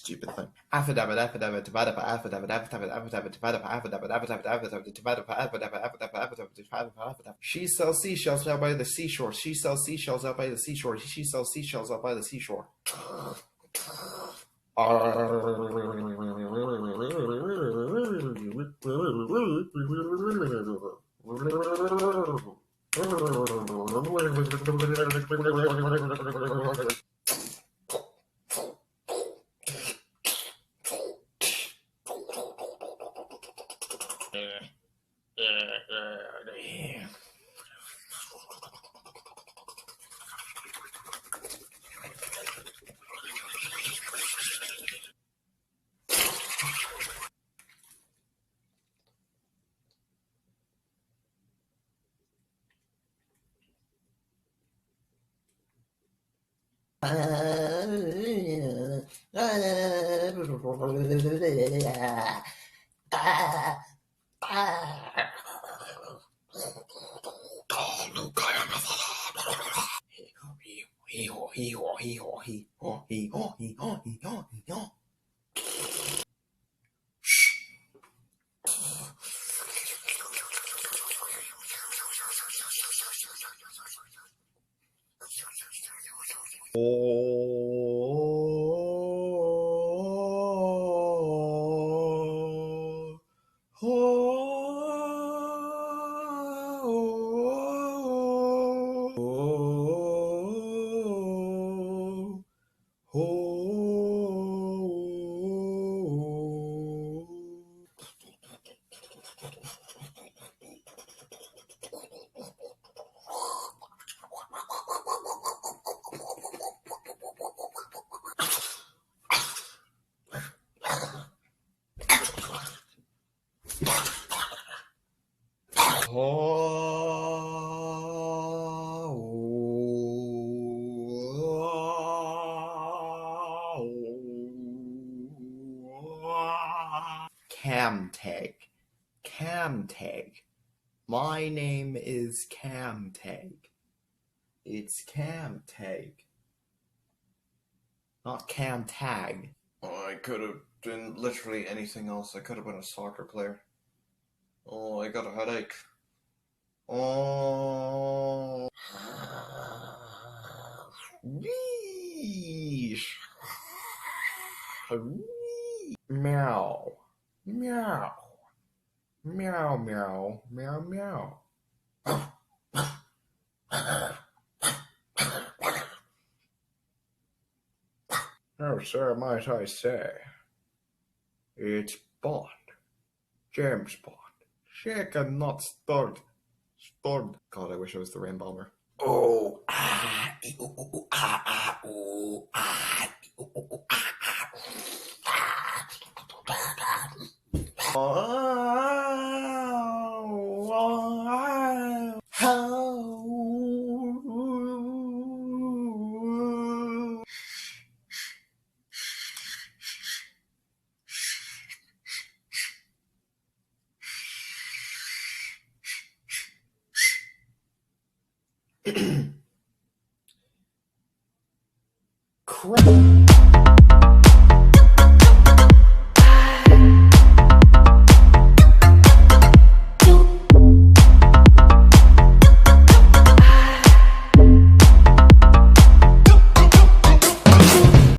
Stupid thing. Affidavit, affidavit, divided by affidavit, affidavit, affidavit, divided by affidavit, affidavit, affidavit, divided by affidavit, affidavit, affidavit, divided by affidavit. She sells seashells out by the seashore. She sells seashells out by the seashore. She sells seashells out by the seashore. CamTEG. CamTEG. My name is CamTEG. It's CamTEG. Not CamTag. Oh, I could have been literally anything else. I could have been a soccer player. Oh, I got a headache. Oh. Meow. Meow. Meow, meow, meow, meow. Oh, sir, might I say, it's Bond. James Bond. Shaken, not stirred. Stirred. God, I wish I was the Rain Bomber. Oh, ah, ooh, ah, ah, ooh, ah, ooh, ah, ah, crap.